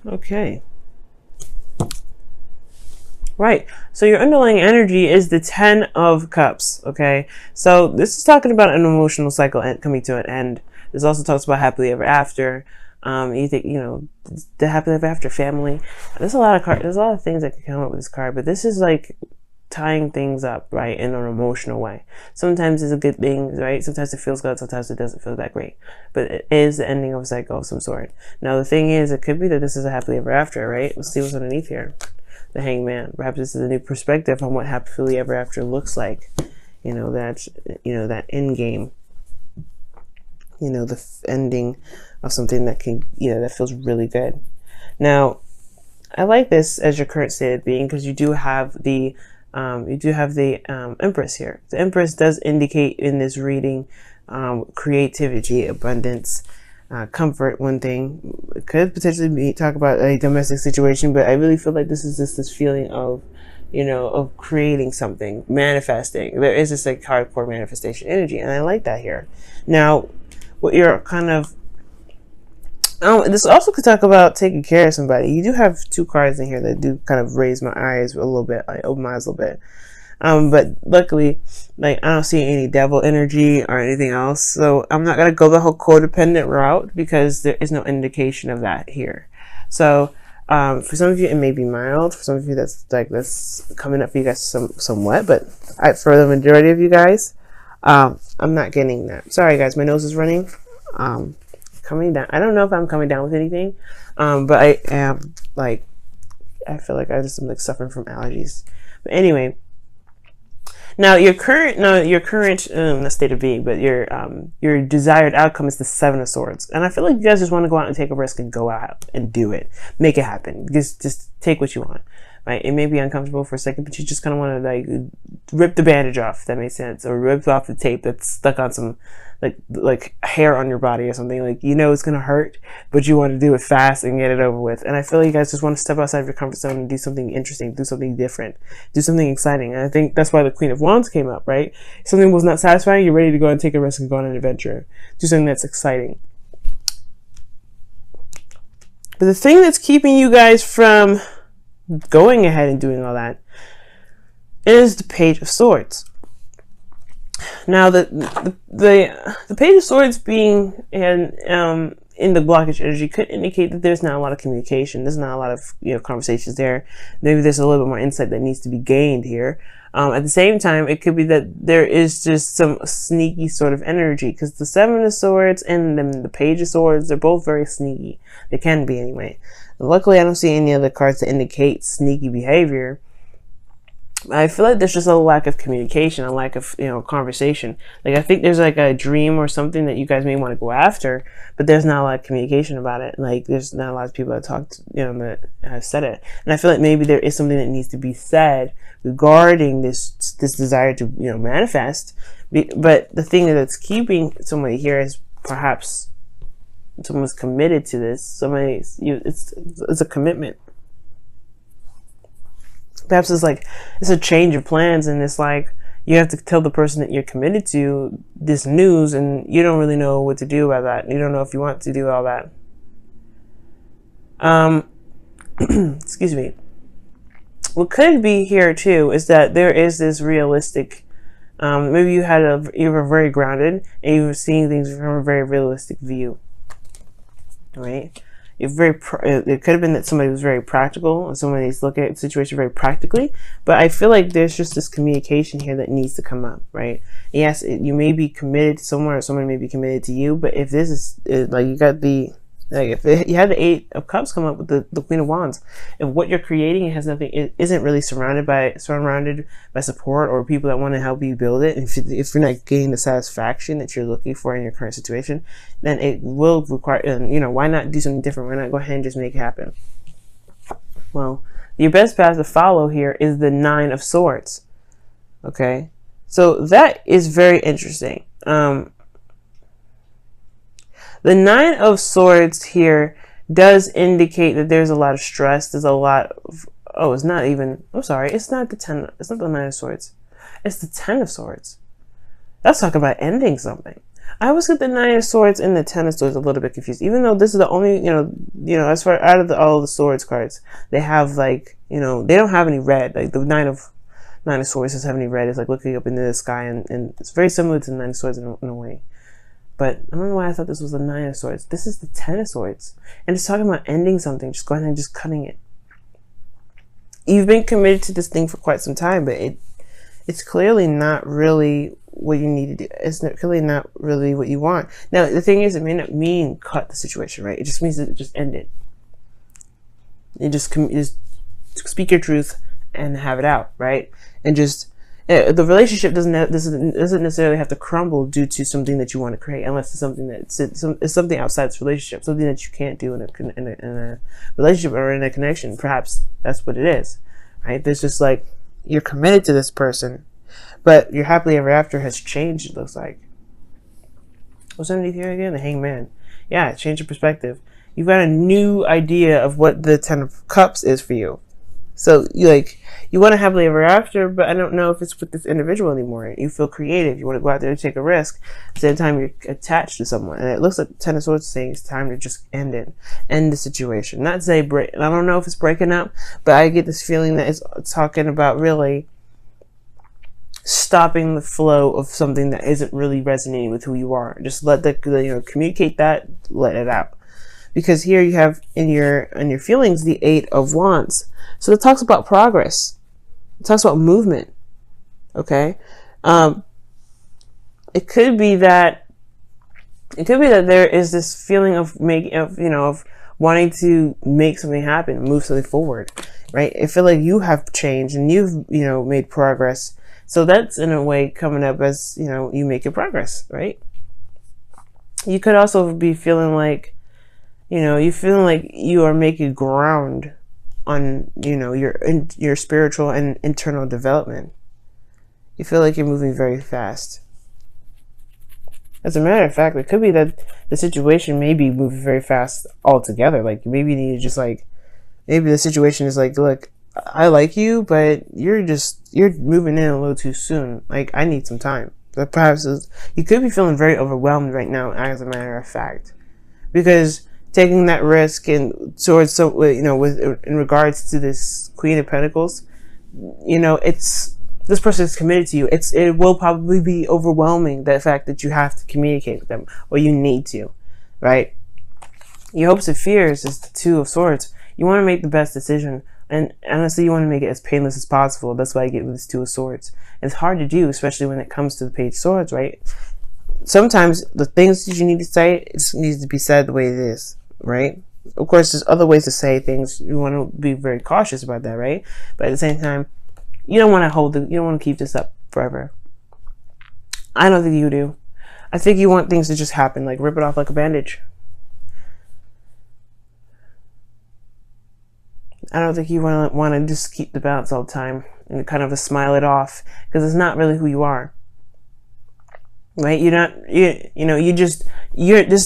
Okay. Right. So your underlying energy is the 10 of Cups. Okay. So this is talking about an emotional cycle coming to an end. This also talks about happily ever after. You think, the happily ever after family. There's a lot of cards. There's a lot of things that can come up with this card, but this is like tying things up, right, in an emotional way. Sometimes it's a good thing, right? Sometimes it feels good, sometimes it doesn't feel that great. But it is the ending of a cycle of some sort. Now the thing is, it could be that this is a happily ever after, right? Let's see what's underneath here. The Hangman. Perhaps this is a new perspective on what happily ever after looks like. That end game. The ending of something that can, that feels really good. Now, I like this as your current state of being because you do have the Empress here. The Empress does indicate in this reading creativity, abundance, comfort. One thing it could potentially talk about a domestic situation, but I really feel like this is just this feeling of, of creating something, manifesting. There is this like hardcore manifestation energy, and I like that here. Now, what you're kind of this also could talk about taking care of somebody. You do have two cards in here that do kind of raise my eyes a little bit, like open my eyes a little bit. But luckily, like I don't see any devil energy or anything else, so I'm not gonna go the whole codependent route because there is no indication of that here. So for some of you it may be mild. For some of you that's coming up for you guys somewhat, but for the majority of you guys, I'm not getting that. Sorry guys, my nose is running. Coming down. I don't know if I'm coming down with anything, but I am I feel like I just am like suffering from allergies. But anyway, now your current not state of being, but your desired outcome is the Seven of Swords, and I feel like you guys just want to go out and take a risk and go out and do it, make it happen. Just take what you want. Right? It may be uncomfortable for a second, but you just kind of want to like rip the bandage off, if that makes sense, or rip off the tape that's stuck on some like hair on your body or something. Like it's gonna hurt, but you want to do it fast and get it over with. And I feel like you guys just want to step outside of your comfort zone and do something interesting, do something different, do something exciting. And I think that's why the Queen of Wands came up, right? Something was not satisfying, you're ready to go and take a risk and go on an adventure, do something that's exciting. But the thing that's keeping you guys from going ahead and doing all that is the Page of Swords. Now the Page of Swords being in the blockage energy could indicate that there's not a lot of communication. There's not a lot of conversations there. Maybe there's a little bit more insight that needs to be gained here. At the same time, it could be that there is just some sneaky sort of energy because the Seven of Swords and then the Page of Swords, they're both very sneaky. They can be anyway. Luckily, I don't see any other cards that indicate sneaky behavior. I feel like there's just a lack of communication, a lack of conversation. Like I think there's like a dream or something that you guys may want to go after, but there's not a lot of communication about it. Like there's not a lot of people that talked, that have said it. And I feel like maybe there is something that needs to be said regarding this desire to manifest. But the thing that's keeping somebody here is perhaps someone's committed to this. It's a commitment. Perhaps it's a change of plans, and it's like you have to tell the person that you're committed to this news, and you don't really know what to do about that. You don't know if you want to do all that. Excuse me. What could be here too is that there is this realistic. Maybe you were very grounded and you were seeing things from a very realistic view. Right? It could have been that somebody was very practical and somebody's looking at the situation very practically, but I feel like there's just this communication here that needs to come up, right? Yes, you may be committed to someone or someone may be committed to you, but if this is like you got the if you had the Eight of Cups come up with the Queen of Wands, if what you're creating it isn't really surrounded by support or people that want to help you build it, if you're not getting the satisfaction that you're looking for in your current situation, then it will require, why not do something different? Why not go ahead and just make it happen? Well, your best path to follow here is the Nine of Swords. Okay, so that is very interesting. The Nine of Swords here does indicate that there's a lot of stress. There's a lot of, it's not the Nine of Swords. It's the Ten of Swords. That's talking about ending something. I always get the Nine of Swords and the Ten of Swords a little bit confused, even though this is the only, you know, as far out of all the swords cards, they have like, you know, they don't have any red. Like the nine of swords doesn't have any red. It's like looking up into the sky, and it's very similar to the nine of swords in a way. But I don't know why I thought this was the nine of swords. This is the 10 of swords, and it's talking about ending something, just going ahead and just cutting it. You've been committed to this thing for quite some time, but it's clearly not really what you need to do. It's clearly not really what you want. Now, the thing is, it may not mean cut the situation, right? It just means that it just end it. You just speak your truth and have it out, right? And just the relationship doesn't necessarily have to crumble due to something that you want to create, unless it's something that's it's something outside this relationship, something that you can't do in a relationship or in a connection. Perhaps that's what it is, right? There's just like, you're committed to this person, but your happily ever after has changed. It looks like. What's underneath here again? The Hangman. Yeah, change your perspective. You've got a new idea of what the 10 of Cups is for you. So you want to happily ever after, but I don't know if it's with this individual anymore. You feel creative. You want to go out there and take a risk. At the same time, you're attached to someone. And it looks like the 10 of Swords saying it's time to just end it. End the situation. Not say break. I don't know if it's breaking up, but I get this feeling that it's talking about really stopping the flow of something that isn't really resonating with who you are. Just let communicate that, let it out. Because here you have in your feelings the 8 of Wands. So it talks about progress. It talks about movement. Okay? It could be that there is this feeling of wanting to make something happen, move something forward, right? I feel like you have changed and you've made progress. So that's in a way coming up as you make your progress, right? You could also be feeling like you feeling like you are making ground on your spiritual and internal development. You feel like you're moving very fast. As a matter of fact, it could be that the situation may be moving very fast altogether. Like maybe you need to just maybe the situation is like, look, I like you, but you're moving in a little too soon. Like I need some time. But perhaps you could be feeling very overwhelmed right now, as a matter of fact, because taking that risk and towards in regards to this Queen of Pentacles, this person is committed to you. It will probably be overwhelming, the fact that you have to communicate with them, or you need to, right? Your hopes and fears is the 2 of Swords. You want to make the best decision, and honestly, you want to make it as painless as possible. That's why I get with this 2 of Swords. It's hard to do, especially when it comes to the Page of Swords, right? Sometimes the things that you need to say, it just needs to be said the way it is, right? Of course, there's other ways to say things. You want to be very cautious about that, right? But at the same time, you don't want to keep this up forever. I don't think you do. I think you want things to just happen, like rip it off like a bandage. I don't think you want to just keep the balance all the time and kind of smile it off, because it's not really who you are. Right? This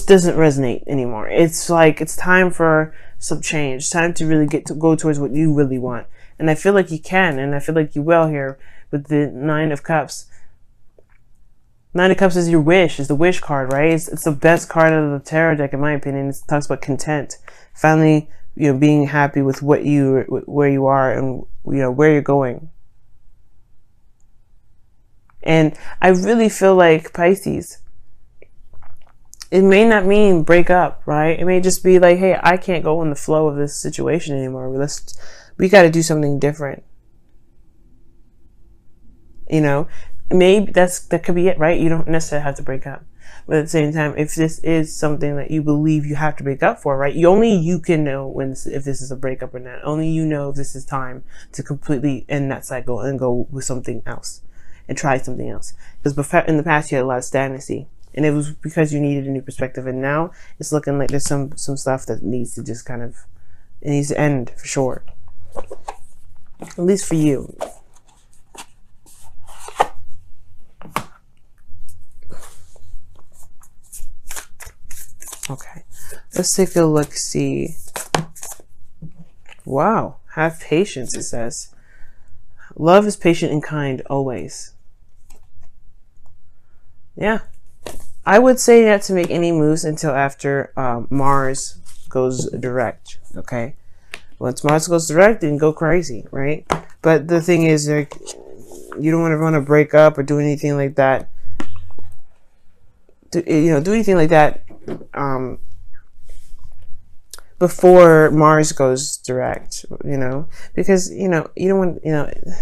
doesn't resonate anymore. It's like, it's time for some change. It's time to really go towards what you really want. And I feel like you can, and I feel like you will here with the 9 of Cups. 9 of Cups is your wish, is the wish card, right? It's the best card out of the tarot deck, in my opinion. It talks about content. Finally, being happy with where you are and where you're going. And I really feel like, Pisces, it may not mean break up, right? It may just be like, hey, I can't go in the flow of this situation anymore. We got to do something different. Maybe that could be it, right? You don't necessarily have to break up. But at the same time, if this is something that you believe you have to break up for, right? Only you can know if this is a breakup or not. Only you know if this is time to completely end that cycle and go with something else. And try something else. Because in the past you had a lot of stagnancy, and it was because you needed a new perspective. And now it's looking like there's some stuff that needs to just it needs to end for sure. At least for you. Okay, let's take a look. See. Wow, have patience. It says, love is patient and kind always. Yeah, I would say not to make any moves until after Mars goes direct. Okay, once Mars goes direct, then go crazy, right? But the thing is, like, you don't want to break up or do anything like that. Do anything like that before Mars goes direct, because you don't want,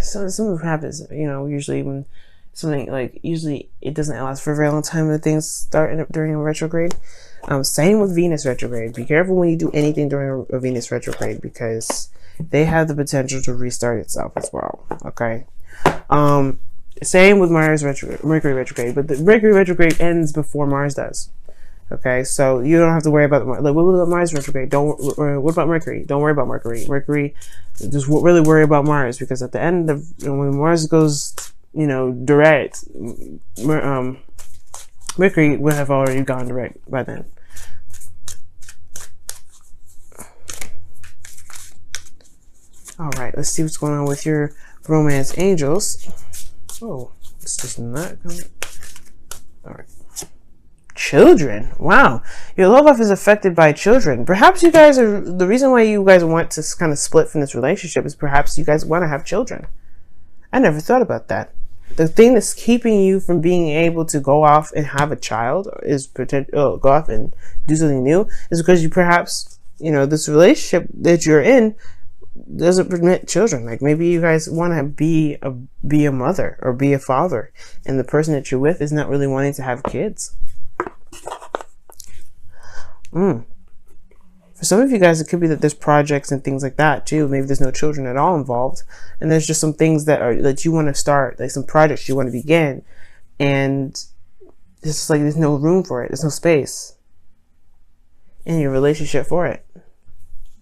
something happens, usually when something, like, usually it doesn't last for a very long time when things start during a retrograde. Same with Venus retrograde. Be careful when you do anything during a Venus retrograde, because they have the potential to restart itself as well. Okay. Same with Mercury retrograde, but the Mercury retrograde ends before Mars does. Okay, so you don't have to worry about what about Mars retrograde? What about Mercury? Don't worry about Mercury. Just really worry about Mars, because at the end of when Mars goes, direct, Mercury would have already gone direct by then. All right, let's see what's going on with your romance angels. Oh, this does not come. All right. Children. Wow. Your love life is affected by children. Perhaps you guys are, the reason why you guys want to kind of split from this relationship is perhaps you guys want to have children. I never thought about that. The thing that's keeping you from being able to go off and have a child go off and do something new is because you perhaps, this relationship that you're in doesn't permit children. Like, maybe you guys want to be a mother or be a father, and the person that you're with is not really wanting to have kids. For some of you guys, it could be that there's projects and things like that too. Maybe there's no children at all involved, and there's just some things that you want to start, like some projects you want to begin, and it's just like there's no room for it. There's no space in your relationship for it.